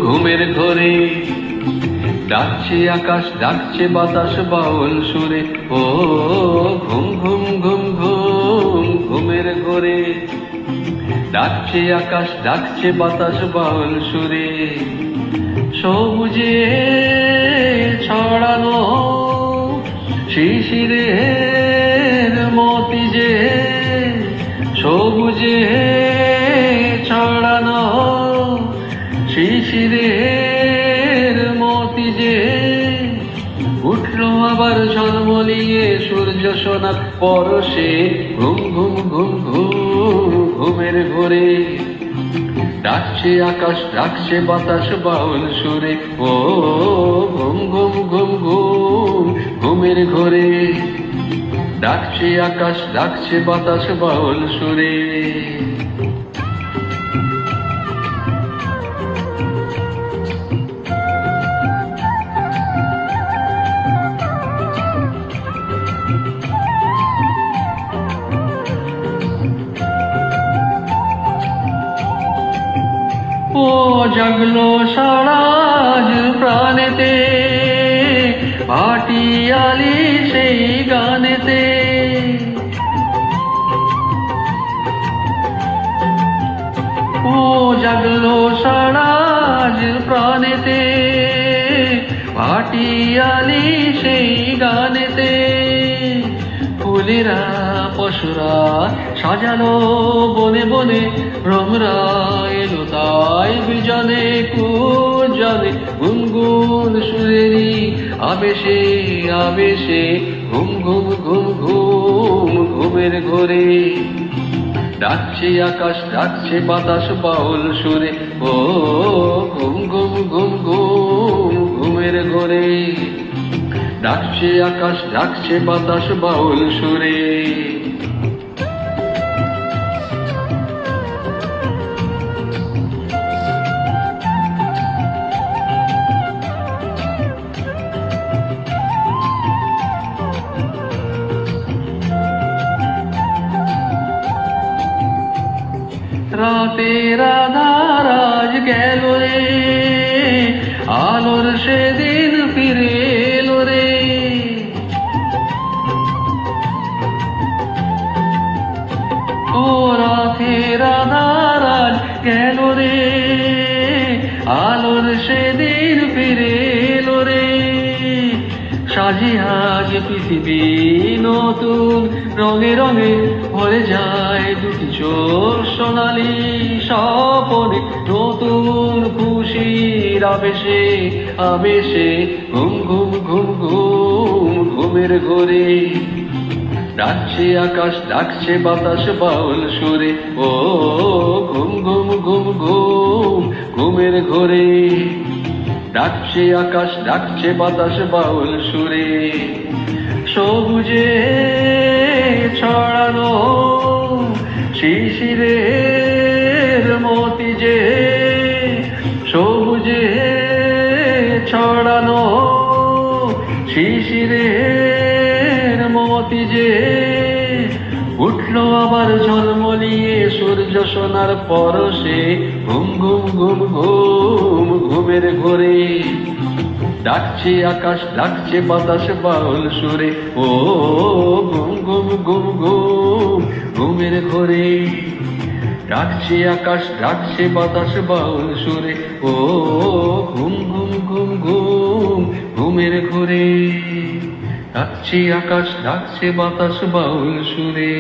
ঘুমের ঘোরে ডাকছে আকাশ, ডাকছে বাতাস বাউল সুরে। ও ঘুম ঘুম ঘুম ঘুম ঘুমের ঘোরে ডাকছে আকাশ, ডাকছে বাতাস বাউল সুরে। সবুজে ছড়ানো শিশিরের মতি যে, সবুজে ছড়ানো শিশিরের মতি যে, উঠলো আবার ঝলমলিয়ে সূর্য সোনার পরশে। ঘুম ঘুম ঘুম ঘুম ঘুমের ঘোরে ডাকছে আকাশ, ডাকছে বাতাস বাউল সুরে। ও ঘুম ঘুম ঘুম ঘুম ঘুমের ঘোরে ডাকছে আকাশ, ডাকছে বাতাস বাউল সুরে। ও জাগলো সারাজ প্রাণেতে, ভাটিয়ালি সেই গানেতে। ও জাগলো সারাজ প্রাণেতে, ভাটিয়ালি সেই গানেতে। ফুলেরা পশুরা সাজালো বনে বনে, ভ্রমরা এলো তাই বিজনে কুজনে। গুনগুন সুরেরি আবেশে আবেশে, ঘুম ঘুম ঘুম ঘুম ঘুমের ঘোরে ডাকছে আকাশ, ডাকছে বাতাস বাউল সুরে। ও ঘুম ঘুম ঘুম ঘুম ঘুমের ঘোরে ডাকছে আকাশ, ডাকছে বাতাস বাউল সুরে। রাতের আধার আজ গেল রে, আলোর সেদিন ফিরে এলো রে। ও রাতের আধার আজ গেল রে, আলোর সেদিন ফিরে এলো রে। সাজে আজ পৃথিবী নতুন রঙে রঙে, ভরে যায় দুটি চোখ সোনালি স্বপনে। নতুন খুশির আবেশে আবেশে, ঘুম ঘুম ঘুম ঘুম ঘুমের ঘোরে ডাকছে আকাশ, ডাকছে বাতাস বাউল সুরে। ও ঘুম ঘুম ঘুম ঘুম ঘুমের ঘোরে ডাকছে আকাশ, ডাকছে বাতাস বাউল সুরে। সবুজে ছড়ানো শিশিরের মতি যে, সবুজে ছড়ানো শিশিরের মতি যে, উঠলো আবার ঝলমলিয়ে সূর্য সোনার পরশে। ঘুম ঘুম ঘুম ঘুম ঘুমের ঘোরে ডাকছে আকাশ, ডাকছে বাতাস বাউল সুরে। ও ঘুম ঘুম ঘুম ঘুম ঘুমের ঘোরে ডাকছে আকাশ, ডাকছে বাতাস বাউল সুরে। ও ঘুম ঘুম ঘুম ঘুম ঘুমের ঘোরে ডাকছে আকাশ, ডাকছে বাতাস বাউল সুরে।